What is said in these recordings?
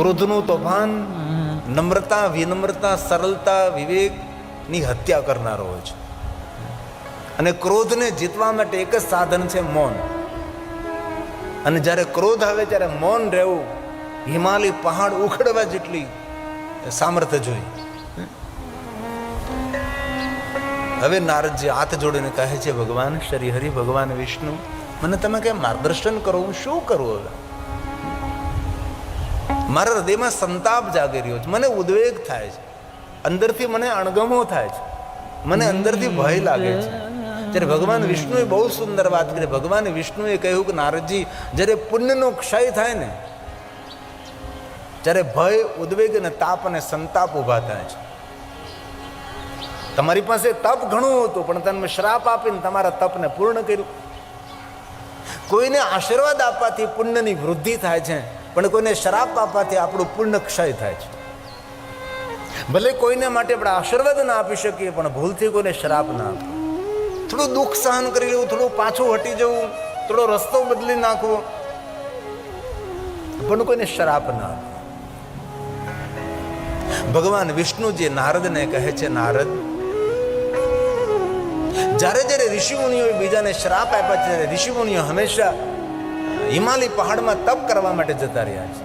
ક્રોધનું તોફાન, નમ્રતા, વિનમ્રતા, સરળતા, વિવેકની હત્યા કરનારો હોય છે. અને ક્રોધને જીતવા માટે એક જ સાધન છે, મૌન. અને જ્યારે ક્રોધ આવે ત્યારે મૌન રહેવું હિમાલય પહાડ ઉખડવા જેટલી સામર્થ્ય જોઈ. હવે નારદજી હાથ જોડીને કહે છે, ભગવાન શ્રી હરિ, ભગવાન વિષ્ણુ, મને તમે કેમ માર્ગદર્શન કરો, હું શું કરું? હવે મારા હૃદયમાં સંતાપ જાગી રહ્યો છે, મને ઉદ્વેગ થાય છે, અંદરથી મને અણગમો થાય છે, મને અંદરથી ભય લાગે છે. ત્યારે ભગવાન વિષ્ણુએ બહુ સુંદર વાત કરી. ભગવાન વિષ્ણુએ કહ્યું કે નારદજી, જ્યારે પુણ્યનો ક્ષય થાય ને, ત્યારે ભય, ઉદ્વેગ અને તાપ અને સંતાપ ઉભા થાય છે. તમારી પાસે તપ ઘણું હતું, પણ તમે શ્રાપ આપીને તમારા તપને પૂર્ણ કર્યું. કોઈને આશીર્વાદ આપવાથી પુણ્યની વૃદ્ધિ થાય છે, પણ કોઈને શ્રાપ આપવાથી આપણું પુણ્ય ક્ષય થાય છે. ભલે કોઈને માટે આપણે આશીર્વાદ ના આપી શકીએ, પણ ભૂલથી કોઈને શ્રાપ ના આપો. થોડું દુઃખ સહન કરી લેવું, થોડું પાછું હટી જવું, થોડો રસ્તો બદલી નાખવો, પણ કોઈને શ્રાપ ના આપો. ભગવાન વિષ્ણુજી નારદને કહે છે, નારદ, જ્યારે જ્યારે ઋષિમુનિઓ બીજાને શ્રાપ આપ્યા છે, ત્યારે ઋષિમુનિઓ હંમેશા હિમાલય પહાડમાં તપ કરવા માટે જતા રહ્યા છે.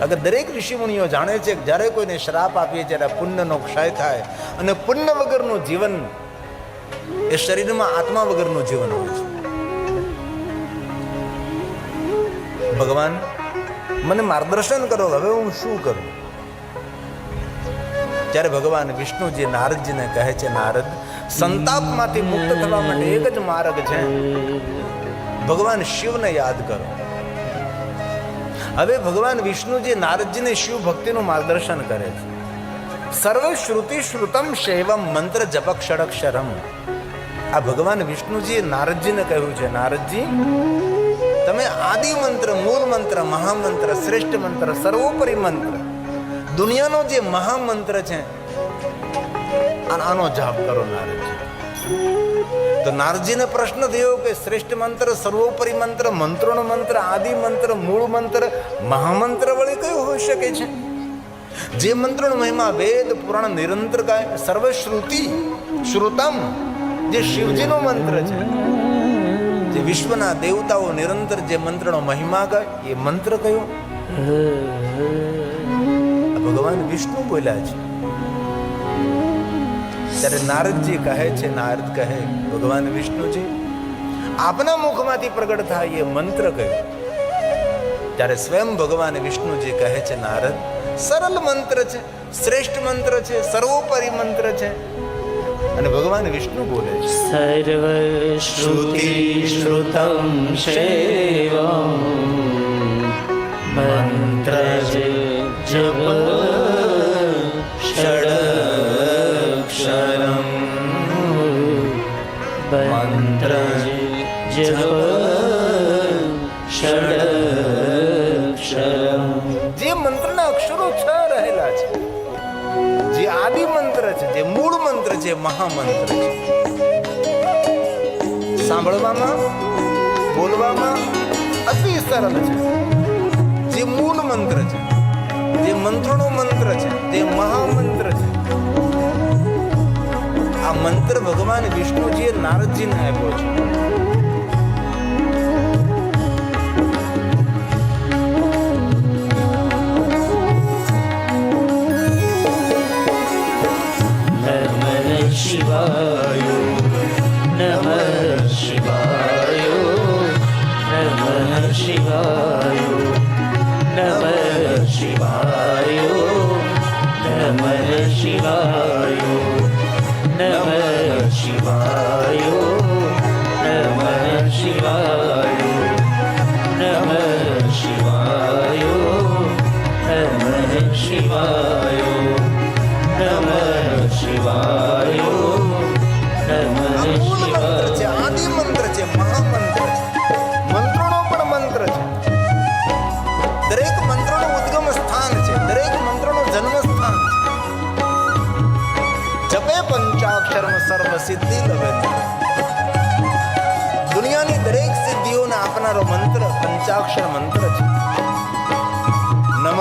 અગર દરેક ઋષિમુનિઓ જાણે છે કે જ્યારે કોઈને શ્રાપ આપીએ ત્યારે પુણ્યનો ક્ષય થાય, અને પુણ્ય વગરનું જીવન એ શરીરમાં આત્મા વગરનું જીવન હોય છે. ભગવાન, મને માર્ગદર્શન કરો, હવે હું શું કરું? ત્યારે ભગવાન વિષ્ણુજી નારદજીને કહે છે, નારદ, સંતાપમાંથી મુક્ત થવા માટે એક જ માર્ગ છે, ભગવાન શિવને યાદ કરો. હવે ભગવાન વિષ્ણુજી નારદજીને શિવ ભક્તિનું માર્ગદર્શન કરે છે. સર્વ શ્રુતિ શ્રુતમ શૈવમ મંત્ર જપક ષડક્ષરમ. આ ભગવાન વિષ્ણુજીએ નારદજીને કહ્યું છે, નારદજી, તમે આદિ મંત્ર, મૂળ મંત્ર, મહામંત્ર, શ્રેષ્ઠ મંત્ર, સર્વોપરી મંત્ર, દુનિયાનો જે મહામંત્ર છે, આનો જાપ કરો નારદજી. તો નારદજીને પ્રશ્ન થયો કે શ્રેષ્ઠ મંત્ર, સર્વોપરી મંત્ર, મંત્રોનો મંત્ર, આદિ મંત્ર, મૂળ મંત્ર, મહામંત્ર વળી કયો હોઈ શકે છે? જે મંત્રનો મહિમા વેદ પુરાણ નિરંતર ગાય, સર્વશ્રુતિ શ્રુતમ, જે શિવજીનો મંત્ર છે, જે વિશ્વના દેવતાઓ નિરંતર જે મંત્રનો મહિમા ગાય, એ મંત્ર કયો? ભગવાન વિષ્ણુ બોલ્યા છે. ત્યારે નારદજી કહે છે, નારદ કહે, ભગવાન વિષ્ણુજી, આપના મુખમાંથી પ્રગટ થાય એ મંત્ર કયો? ત્યારે સ્વયં ભગવાન વિષ્ણુજી કહે છે, નારદ, સરળ મંત્ર છે, શ્રેષ્ઠ મંત્ર છે, સર્વોપરી મંત્ર છે. અને ભગવાન વિષ્ણુ બોલે છે, સર્વ શ્રુતિ શ્રુતમ શૈવમ મંત્ર જપ ષડક્ષરમ. મંત્ર જપ ષડક્ષરમ. જે મંત્રના અક્ષરો 6 રહેલા છે, જે આદિ મંત્ર છે, જે મૂળ મંત્ર છે, મહામંત્ર છે, સાંભળવામાં, બોલવામાં અતિ સરળ છે. જે મૂળ મંત્ર છે, જે મંત્રનો મંત્ર છે, તે મહામંત્ર છે. આ મંત્ર ભગવાન વિષ્ણુજીએ નારદજીને આપ્યો છે. શિવાય નમઃ શિવાય નમઃ શિવાય નમઃ શિવાય નમઃ શિવાય નમઃ શિવાય નમઃ શિવાય નમઃ શિવાય નમઃ શિવાય નમઃ શિવાય નમઃ શિવાય. આદિ મંત્ર છે, મહામંત્ર છે, મંત્રોનો પણ મંત્ર છે. દરેક મંત્રનું ઉદ્ગમ સ્થાન છે, દરેક મંત્રનું જન્મ સ્થાન છે. જપે પંચાક્ષરમ સર્વ સિદ્ધિ લવે. દુનિયાની દરેક સિદ્ધિઓને આપનારો મંત્ર પંચાક્ષર મંત્ર છે. નમઃ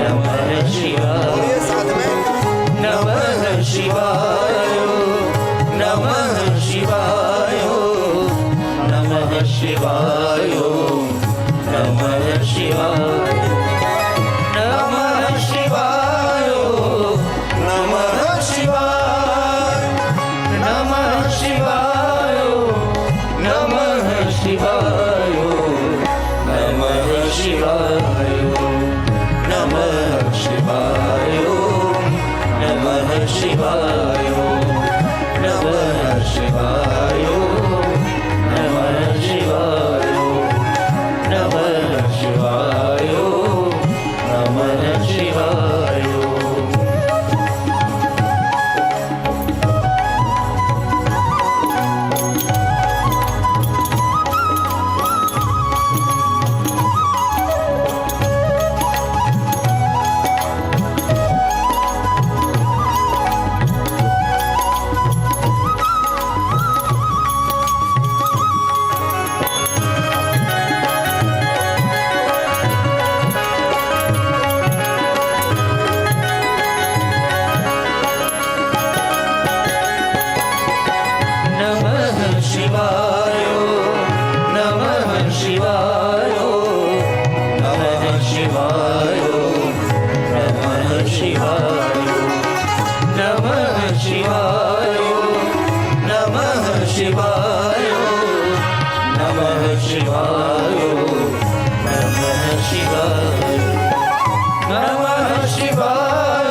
શિવાય નમઃ શિવાય નમઃ શિવાય નમઃ શિવાય નમઃ શિવાય નમઃ શિવાય નમઃ શિવાય નમઃ શિવાય નમઃ શિવાય નમઃ શિવાય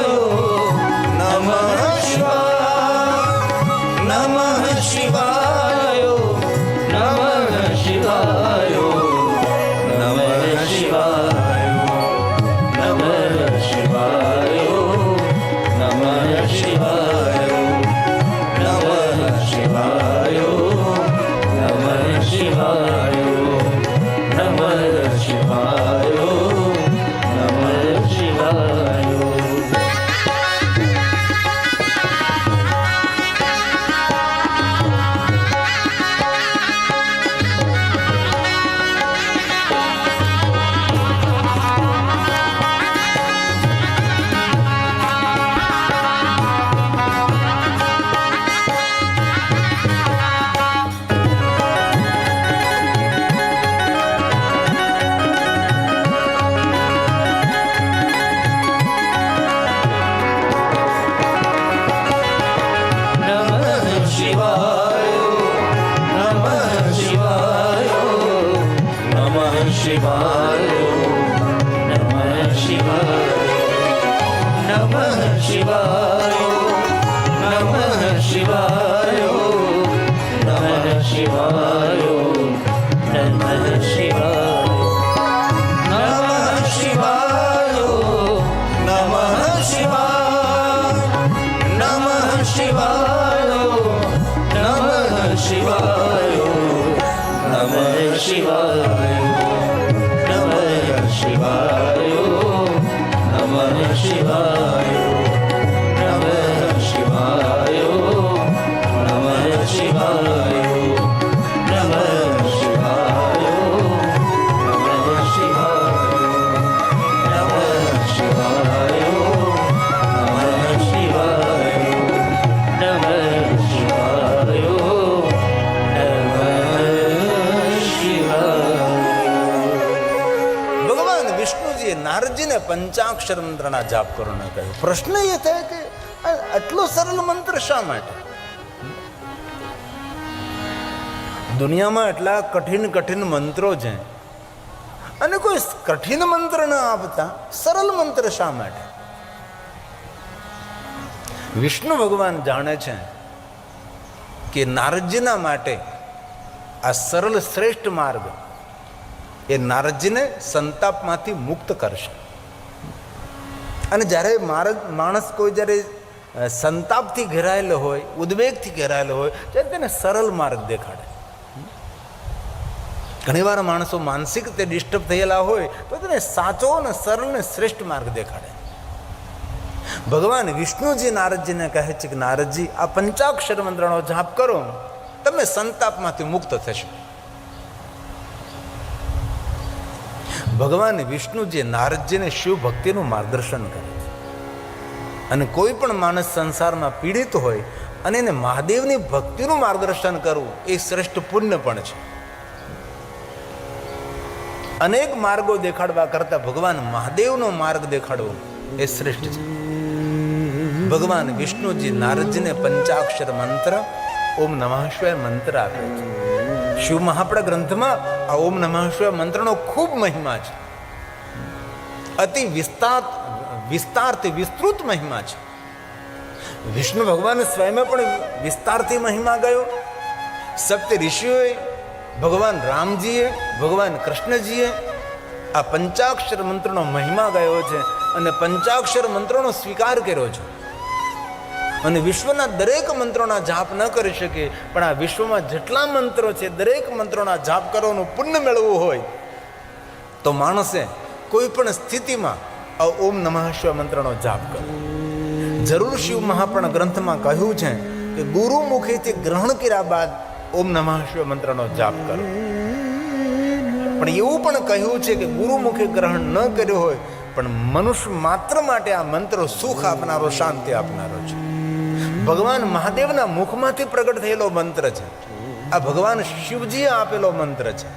નમઃ શિવાય નમઃ શિવાય નારદજીને પંચાક્ષર મંત્રના જાપ કરવાનો કહ્યું. પ્રશ્ન એ થાય કે આટલો સરળ મંત્ર શા માટે? દુનિયામાં એટલા કઠિન કઠિન મંત્રો છે અને કોઈ કઠિન મંત્ર ન આપતા સરળ મંત્ર શા માટે? વિષ્ણુ ભગવાન જાણે છે કે નારદજીના માટે આ સરળ શ્રેષ્ઠ માર્ગ એ નારદજીને સંતાપમાંથી મુક્ત કરશે. અને જ્યારે માણસ કોઈ જ્યારે સંતાપથી ઘેરાયેલો હોય, ઉદ્વેગથી ઘેરાયેલો હોય, ત્યારે તેને સરળ માર્ગ દેખાડે. ઘણીવાર માણસો માનસિક રીતે ડિસ્ટર્બ થયેલા હોય તો તેને સાચો અને સરળ ને શ્રેષ્ઠ માર્ગ દેખાડે. ભગવાન વિષ્ણુજી નારદજીને કહે છે કે નારદજી, આ પંચાક્ષર મંત્રનો જાપ કરો, તમે સંતાપમાંથી મુક્ત થશો. ભગવાન વિષ્ણુજી નારદજીને શિવ ભક્તિનું માર્ગદર્શન કરે છે. અને કોઈ પણ માણસ સંસારમાં પીડિત હોય અને એને મહાદેવની ભક્તિનું માર્ગદર્શન કરવું એ શ્રેષ્ઠ પુણ્ય પણ છે. અનેક માર્ગો દેખાડવા કરતા ભગવાન મહાદેવનો માર્ગ દેખાડવો એ શ્રેષ્ઠ છે. ભગવાન વિષ્ણુજી નારદજીને પંચાક્ષર મંત્ર ઓમ નમઃ શિવાય મંત્ર આપે છે. શિવ મહાપડા ગ્રંથમાં આ ઓમ નમઃ શિવાય મંત્રનો ખૂબ મહિમા છે. અતિ વિસ્તારથી વિસ્તૃત મહિમા છે. વિષ્ણુ ભગવાન સ્વયં પણ વિસ્તારથી મહિમા ગયો. સપ્ત ઋષિઓએ, ભગવાન રામજીએ, ભગવાન કૃષ્ણજીએ આ પંચાક્ષર મંત્રનો મહિમા ગયો છે અને પંચાક્ષર મંત્રનો સ્વીકાર કર્યો છે. અને વિશ્વના દરેક મંત્રોના જાપ ન કરી શકે, પણ આ વિશ્વમાં જેટલા મંત્રો છે દરેક મંત્રોના જાપ કરવાનું પુણ્ય મેળવવું હોય તો માણસે કોઈ પણ સ્થિતિમાં આ ઓમ નમઃ શિવાય મંત્રનો જાપ કરો. જરૂર શિવ મહાપુરાણ ગ્રંથમાં કહ્યું છે કે ગુરુ મુખેથી ગ્રહણ કર્યા બાદ ઓમ નમઃ શિવાય મંત્રનો જાપ કરો. પણ એવું પણ કહ્યું છે કે ગુરુ મુખે ગ્રહણ ન કર્યો હોય પણ મનુષ્ય માત્ર માટે આ મંત્ર સુખ આપનારો, શાંતિ આપનારો છે. ભગવાન મહાદેવના મુખમાંથી પ્રગટ થયેલો મંત્ર છે. આ ભગવાન શિવજીએ આપેલો મંત્ર છે.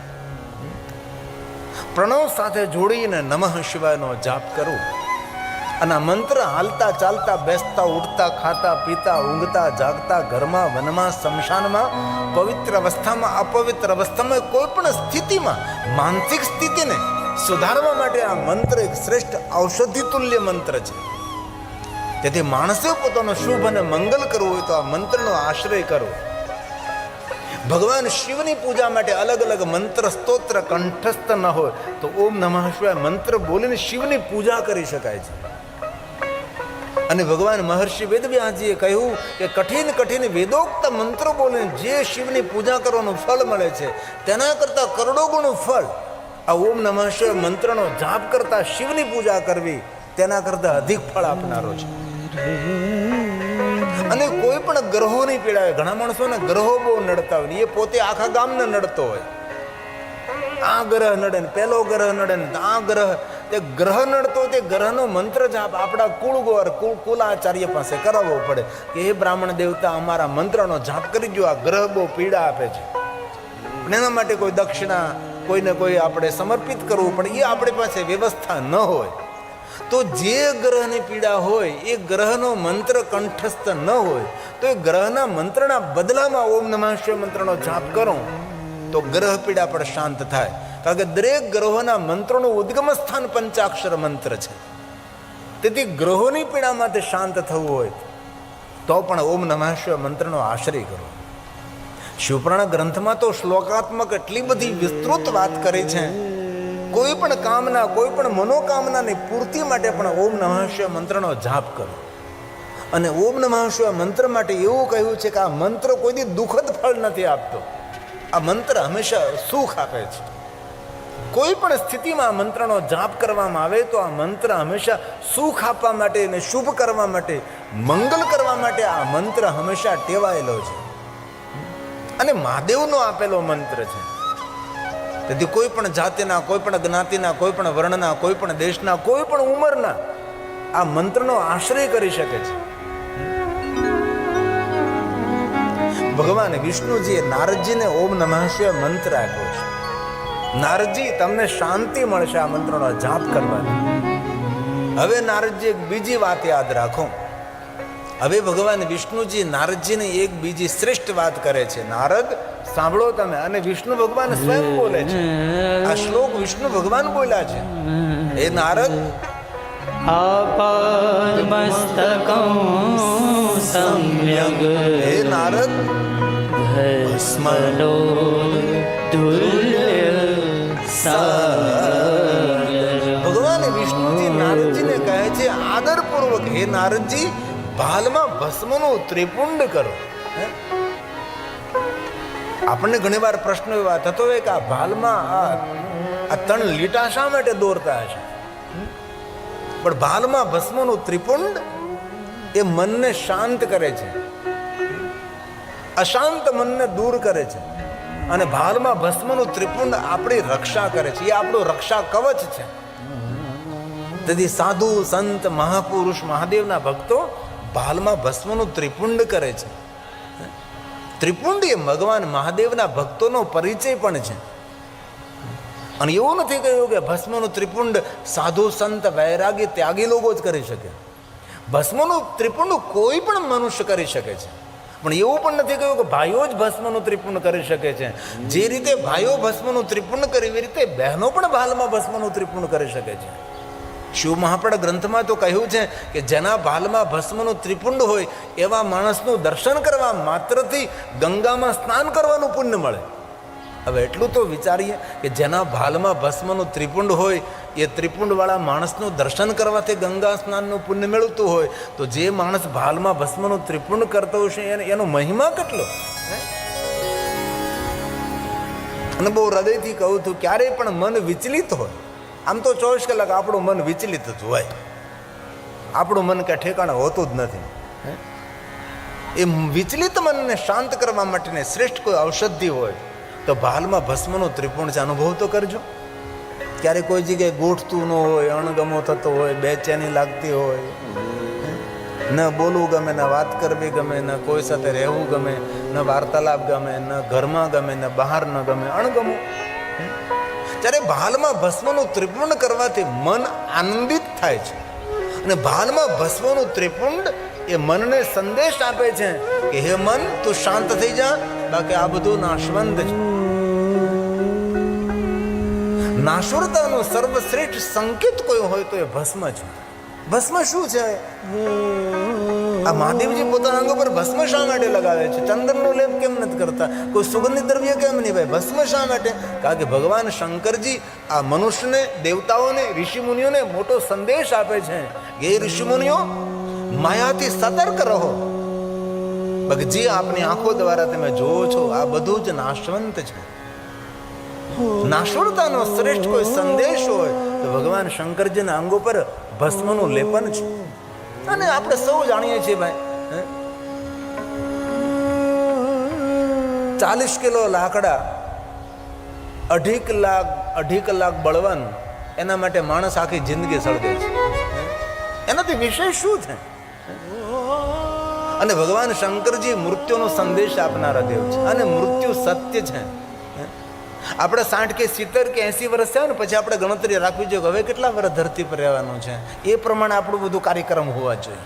પ્રણવ સાથે જોડીને નમઃ શિવાયનો જાપ કરવો અને આ મંત્ર હાલતા ચાલતા, બેસતા ઉઠતા, ખાતા પીતા, ઊંઘતા જાગતા, ઘરમાં, વનમાં, શમશાનમાં, પવિત્ર અવસ્થામાં, અપવિત્ર અવસ્થામાં, કોઈ પણ સ્થિતિમાં માનસિક સ્થિતિને સુધારવા માટે આ મંત્ર એક શ્રેષ્ઠ ઔષધિ તુલ્ય મંત્ર છે. તેથી માણસે પોતાનો શુભ અને મંગલ કરવું હોય તો આ મંત્રનો આશ્રય કરો. ભગવાન શિવની પૂજા માટે અલગ અલગ મંત્ર સ્તોત્ર કંઠસ્થ ન હોય તો ઓમ નમઃ શિવાય મંત્ર બોલીને શિવની પૂજા કરી શકાય છે. અને ભગવાન મહર્ષિ વેદવ્યાસજીએ કહ્યું કે કઠિન વેદોક્ત મંત્રો બોલીને જે શિવની પૂજા કરવાનું ફળ મળે છે તેના કરતાં કરોડો ગણું ફળ આ ઓમ નમઃ શિવાય મંત્રનો જાપ કરતા શિવની પૂજા કરવી તેના કરતાં અધિક ફળ આપનારો છે. અને કોઈ પણ ગ્રહોની પીડા હોય, ઘણા માણસોને ગ્રહો બહુ નડતા હોય, એ પોતે આખા ગામને નડતો હોય. આ ગ્રહ નડે ને પેલો ગ્રહ નડે ને આ ગ્રહ, તે ગ્રહ નડતો તે ગ્રહનો મંત્ર જાપ આપણા કુલાચાર્ય પાસે કરાવવો પડે કે હે બ્રાહ્મણ દેવતા, અમારા મંત્રનો જાપ કરી દો, આ ગ્રહ બહુ પીડા આપે છે. પણ એના માટે કોઈ દક્ષિણા કોઈને કોઈ આપણે સમર્પિત કરવું પડે. એ આપણી પાસે વ્યવસ્થા ન હોય તો જે ગ્રહની પીડા હોય એ ગ્રહનો મંત્ર કંઠસ્થ ન હોય તો એ ગ્રહના મંત્રના બદલામાં ઓમ નમઃ શિવાય મંત્રનો જાપ કરો તો ગ્રહ પીડા પણ શાંત થાય. કારણ કે દરેક ગ્રહોના મંત્રોનું ઉદ્ગમ સ્થાન પંચાક્ષર મંત્ર છે. તેથી ગ્રહોની પીડામાંથી શાંત થવું હોય તો પણ ઓમ નમઃ શિવાય મંત્રનો આશ્રય કરો. શિવપુરાણ ગ્રંથમાં તો શ્લોકાત્મક એટલી બધી વિસ્તૃત વાત કરી છે. કોઈ પણ કામના, કોઈ પણ મનોકામનાની પૂર્તિ માટે પણ ઓમ નમઃ શિવાય મંત્રનો જાપ કરો. અને ઓમ નમઃ શિવાય મંત્ર માટે એવું કહ્યું છે કે આ મંત્ર કોઈ દી દુઃખદ ફળ નથી આપતો. આ મંત્ર હંમેશા સુખ આપે છે. કોઈ પણ સ્થિતિમાં આ મંત્રનો જાપ કરવામાં આવે તો આ મંત્ર હંમેશા સુખ આપવા માટે અને શુભ કરવા માટે, મંગલ કરવા માટે આ મંત્ર હંમેશા ટેવાયેલો છે. અને મહાદેવનો આપેલો મંત્ર છે. તેથી કોઈ પણ જાતિના, કોઈ પણ જ્ઞાતિના, કોઈ પણ વર્ણના, કોઈ પણ દેશના, કોઈ પણ ઉંમરના આ મંત્રનો આશ્રય કરી શકે છે. ભગવાન વિષ્ણુજીએ નારદજીને ઓમ નમઃ શિવાય મંત્ર આપ્યો છે. નારદજી, તમને શાંતિ મળશે આ મંત્રનો જાપ કરવાની. હવે નારદજી એક બીજી વાત યાદ રાખો. હવે ભગવાન વિષ્ણુજી નારદજીને એક બીજી શ્રેષ્ઠ વાત કરે છે. નારદ, સાંભળો તમે. અને વિષ્ણુ ભગવાન સ્વયં બોલે છે. આ શ્લોક વિષ્ણુ ભગવાન બોલ્યા છે. હે નારદ, આપાદમસ્તકં સમ્યગ, હે નારદ, ભસ્મનો તુલ્ય સાગર. ભગવાન વિષ્ણુજી નારદજીને કહે છે આદરપૂર્વક, હે નારદજી, ભાલમાં ભસ્મનું ત્રિપુંડ કરો. આપણને ઘણી વાર પ્રશ્ન એવા થતો હોય કે આ ભાલમાં આ 3 લીટા શા માટે દોરતા હશે? પણ ભાલમાં ભસ્મનું ત્રિપુંડ એ મનને શાંત કરે છે, અશાંત મનને દૂર કરે છે. અને ભાલમાં ભસ્મનું ત્રિપુંડ આપણી રક્ષા કરે છે. એ આપણું રક્ષા કવચ છે. તેથી સાધુ, સંત, મહાપુરુષ, મહાદેવના ભક્તો ભાલમાં ભસ્મનું ત્રિપુંડ કરે છે. ત્રિપુંડ એ ભગવાન મહાદેવના ભક્તોનો પરિચય પણ છે. અને એવું નથી કહ્યું કે ભસ્મનું ત્રિપુંડ સાધુ સંત વૈરાગી ત્યાગી લોકો જ કરી શકે. ભસ્મનું ત્રિપુંડ કોઈ પણ મનુષ્ય કરી શકે છે, પણ એવું પણ નથી કહ્યું કે ભાઈઓ જ ભસ્મનું ત્રિપુંડ કરી શકે છે. જે રીતે ભાઈઓ ભસ્મનું ત્રિપુંડ કરે એવી રીતે બહેનો પણ ભાલમાં ભસ્મનું ત્રિપુંડ કરી શકે છે. શિવ મહાપડ ગ્રંથમાં તો કહ્યું છે કે જેના ભાલમાં ભસ્મનું ત્રિપુંડ હોય એવા માણસનું દર્શન કરવા માત્રથી ગંગામાં સ્નાન કરવાનું પુણ્ય મળે. હવે એટલું તો વિચારીએ કે જેના ભાલમાં ભસ્મનું ત્રિપુંડ હોય એ ત્રિપુંડવાળા માણસનું દર્શન કરવાથી ગંગા સ્નાનનું પુણ્ય મેળવતું હોય, તો જે માણસ ભાલમાં ભસ્મનું ત્રિપુંડ કરતો હશે એનો મહિમા કેટલો. અને બહુ હૃદયથી કહું છું, ક્યારેય પણ મન વિચલિત હોય, આમ તો 24 કલાક આપણું મન વિચલિત જ હોય, આપણું મન ક્યાં ઠેકાણે હોતું જ નથી. એ વિચલિત મનને શાંત કરવા માટેની શ્રેષ્ઠ કોઈ ઔષધિ હોય તો ભાલમાં ભસ્મનો ત્રિપુંડ છે, અનુભવ તો કરજો. ક્યારેક કોઈ જગ્યાએ ગોઠતું ન હોય, અણગમો થતો હોય, બેચેની લાગતી હોય, ન બોલવું ગમે, ન વાત કરવી ગમે, ન કોઈ સાથે રહેવું ગમે, ન વાર્તાલાપ ગમે, ન ઘરમાં ગમે, ન બહાર ન ગમે, અણગમો. ત્યારે ભાલમાં ભસ્મનું ત્રિપુંડ કરવાથી મન આનંદિત થાય છે. અને ભાલમાં ભસ્મનું ત્રિપુંડ એ મનને સંદેશ આપે છે કે હે મન, તું શાંત થઈ જા, બાકી આ બધું નાશવંત છે. નાશુરતાનું સર્વશ્રેષ્ઠ સંકેત કોઈ હોય તો એ ભસ્મ છે. ભસ્મ શું છે? આ મહાદેવજી પોતાના અંગ પર ભસ્મ શા માટે લગાવે છે? ચંદનનો લેપ કેમ નથી કરતા? કોઈ સુગંધિત દ્રવ્ય કેમ નહીં ભાઈ? ભસ્મ શા માટે? કારણ કે ભગવાન શંકરજી આ મનુષ્યને, દેવતાઓને, ઋષિમુનિઓને મોટો સંદેશ આપે છે કે એ ઋષિમુનિઓ માયાથી સતર્ક રહો. ભગજી આપની આંખો દ્વારા તમે જોવો છો આ બધું જ નાશવંત છે. નાશવંતતાનો શ્રેષ્ઠ કોઈ સંદેશ હોય તો ભગવાન શંકરજીના અંગો પર ભસ્મનું લેપન છે. અને આપણે સૌ જાણીએ છીએ ભાઈ, 40 કિલો લાકડા 2.5 કલાક બળવાનું, એના માટે માણસ આખી જિંદગી સળગે છે. એનાથી વિશેષ શું છે? અને ભગવાન શંકરજી મૃત્યુનો સંદેશ આપનારા દેવ છે, અને મૃત્યુ સત્ય છે. આપણે 60 કે 70 કે 80 વર્ષ થયા ને પછી આપણે ગણતરી રાખવી જોઈએ હવે કેટલા વર્ષ ધરતી પર રહેવાનું છે. એ પ્રમાણે આપણું બધું કાર્યક્રમ હોવા જોઈએ,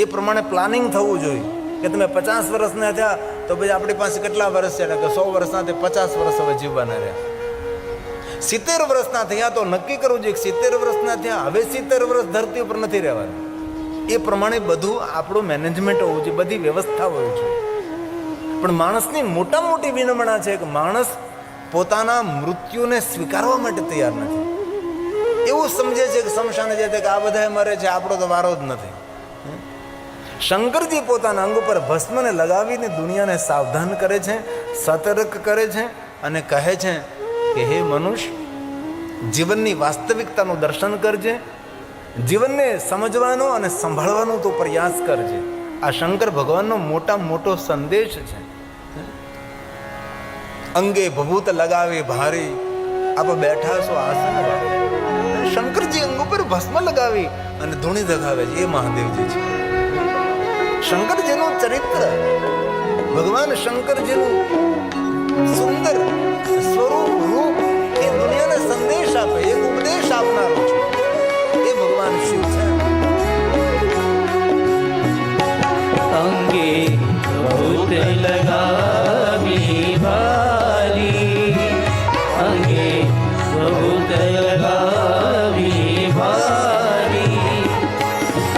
એ પ્રમાણે પ્લાનિંગ થવું જોઈએ કે તમે 50 વર્ષના થયા તો પછી આપણી પાસે કેટલા વર્ષ છે, કે 100 વર્ષના તે 50 વર્ષ હવે જીવવાના રહ્યા. 70 વર્ષના થયા તો નક્કી કરવું જોઈએ કે 70 વર્ષના થયા હવે 70 વર્ષ ધરતી ઉપર નથી રહેવાનું. એ પ્રમાણે બધું આપણું મેનેજમેન્ટ હોવું જોઈએ, બધી વ્યવસ્થા હોવી જોઈએ. પણ માણસની મોટા મોટી વિનમણા છે કે માણસ પોતાના મૃત્યુને સ્વીકારવા માટે તૈયાર નથી. એવું સમજે છે કે શમશાને જાય કે આ બધા મરે છે, આપણો તો વારો જ નથી. શંકરજી પોતાના અંગ પર ભસ્મને લગાવીને દુનિયાને સાવધાન કરે છે, સતર્ક કરે છે અને કહે છે કે હે મનુષ્ય, જીવનની વાસ્તવિકતાનું દર્શન કરજે, જીવનને સમજવાનો અને સંભાળવાનો તો પ્રયાસ કરજે. આ શંકર ભગવાનનો મોટો સંદેશ છે. અંગે ભભૂત લગાવે ભારી, આપ બેઠા છો આસન વાળે. શંકરજી અંગ ઉપર ભસ્મ લગાવી અને ધૂણી દગાવે છે, એ મહાદેવજી છે. શંકરજીનું ચરિત્ર, ભગવાન શંકરજીનું સુંદર સ્વરૂપ, રૂપ એ દુનિયાને સંદેશ આપે, એક ઉપદેશ આપનારો છે, એ ભગવાન શિવ છે. અંગે ભૂત લગાવી ભારી, અંગે ભૂત લગાવી ભારી,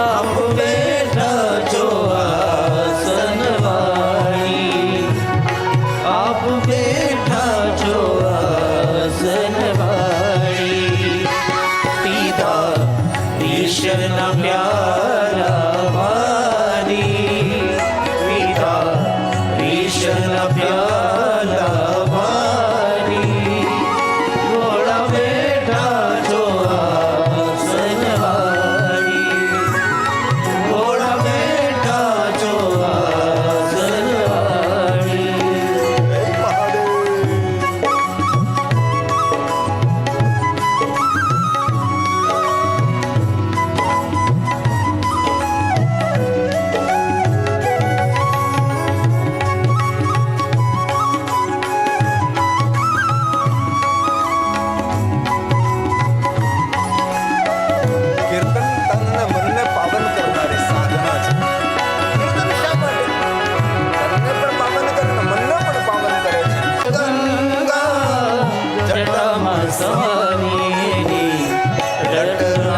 આપ બેઠા છો આસન વાળી, આપ બેઠા છો આસન વાળી, પીતા ઈશ્વરના પ્યારા ભારી, પીતા ઈશ્વરના પ્યારા ભારી, ઘોડા બેઠા છો આસન વાળી, ઘોડા બેઠા છો આસન વાળી.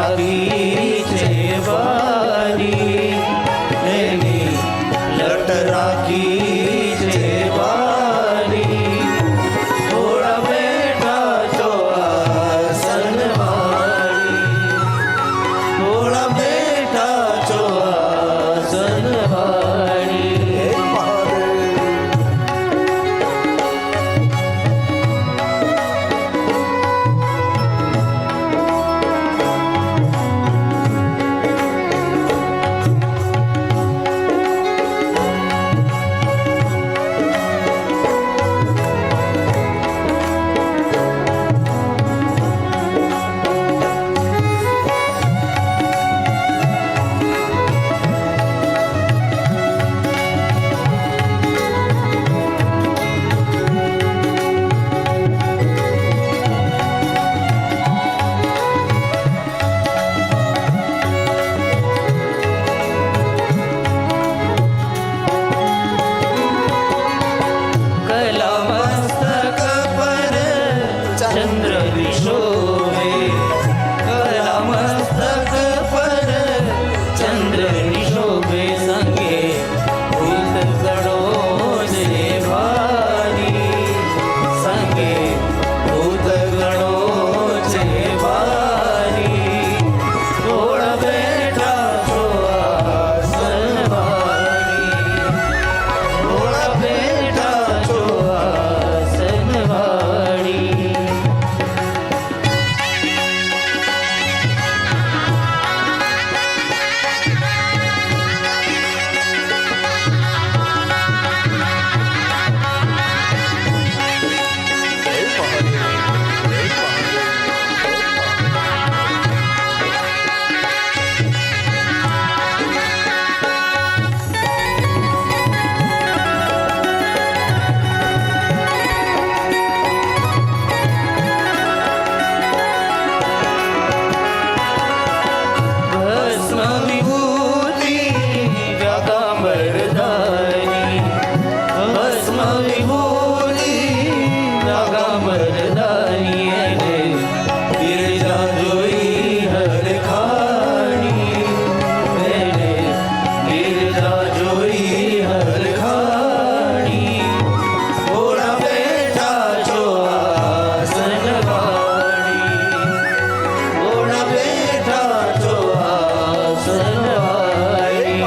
રાખી છે વારી, એની લટ રાખી છે વારી. થોડા બેઠા છો આસન વાળી, થોડા બેઠા છો આસન વાળી. હે મહાદેવ. કલા મસ્તક પર ચંદ્ર વિશોભે, કલા મસ્તક પર ચંદ્ર વિશોભે. સંગે ભૂત ગણો છે ભારી, સંગે ભૂત ગણો છે ભારી. થોડા બેઠા છો આસન વાળી, થોડા બેઠા છો આસન વાળી. હે મહાદેવ. હે ભસ્મ વિભૂતિ વ્યાગાંબરધારી, ભસ્મ વિભૂતિ વ્યાગાંબરધારી. એને ગિરજા જોઈ હરખાણી, એને ગિરજા જોઈ હરખાણી. થોડા બેઠા છો આસન વાળી, થોડા બેઠા છો આસન વાળી.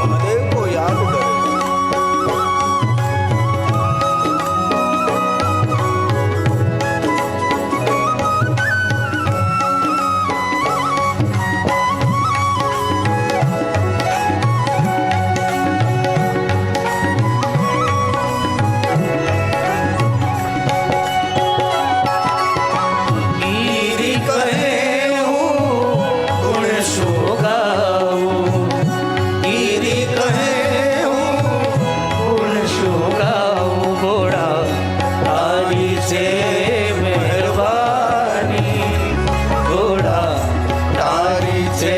મહાદેવ કો યાદ કરે. ગીરી કહે હું ગુણ શું ગાઉં, ગીરી કહે હું ગુણ શું ગાઉં. ઘોડા તારી છે મહેરબાની, ઘોડા તારી છે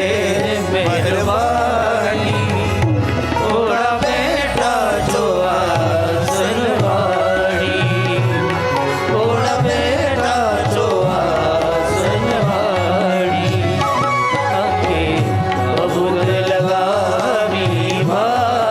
મહેરબાની. થોડા બેઠા છો આસન વાળી, થોડા બેઠા છો આસન વાળી. અંગે બબૂલ લગાવી ભારી,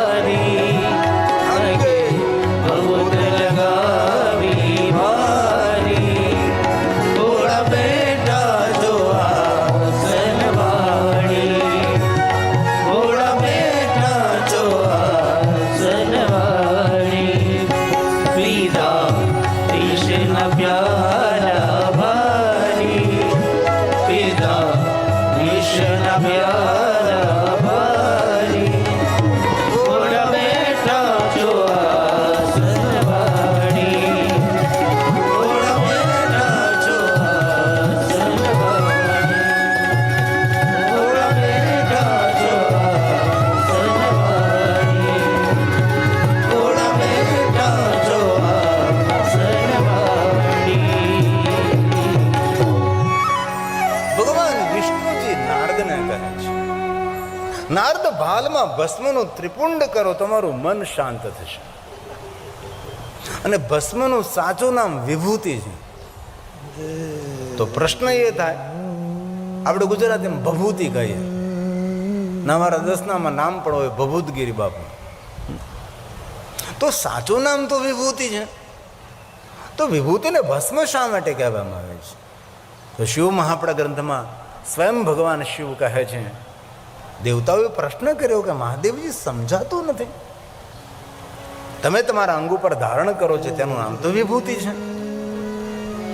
ભસ્મનું ત્રિપુંડ કરો, તમારું મન શાંત થશે. અને ભસ્મનું સાચું નામ વિભૂતિ છે. તો પ્રશ્ન એ થાય, આપણે ગુજરાતીમાં ભભૂતિ કહીએ, ના મારા દસનામાં નામ પણ હોય ભભૂતગીરી બાપુ. તો સાચું નામ તો વિભૂતિ છે. તો વિભૂતિને ભસ્મ શા માટે કહેવામાં આવે છે? તો શિવ મહાપડા ગ્રંથમાં સ્વયં ભગવાન શિવ કહે છે, દેવતાઓએ પ્રશ્ન કર્યો કે મહાદેવજી સમજાતું નથી, તમે તમારા અંગ ઉપર ધારણ કરો છો તેનું નામ તો વિભૂતિ છે,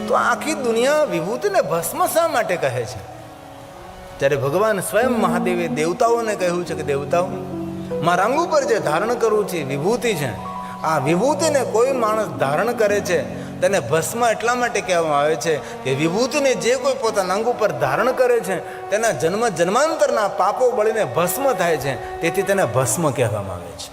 તો આખી દુનિયા વિભૂતિને ભસ્મ શા માટે કહે છે? ત્યારે ભગવાન સ્વયં મહાદેવે દેવતાઓને કહ્યું છે કે દેવતાઓ, મારા અંગ ઉપર જે ધારણ કરવું છે વિભૂતિ છે. આ વિભૂતિને કોઈ માણસ ધારણ કરે છે તેને ભસ્મ એટલા માટે કહેવામાં આવે છે કે વિભૂતિને જે કોઈ પોતાના અંગ ઉપર ધારણ કરે છે તેના જન્મ જન્માંતરના પાપો બળીને ભસ્મ થાય છે, તેથી તેને ભસ્મ કહેવામાં આવે છે.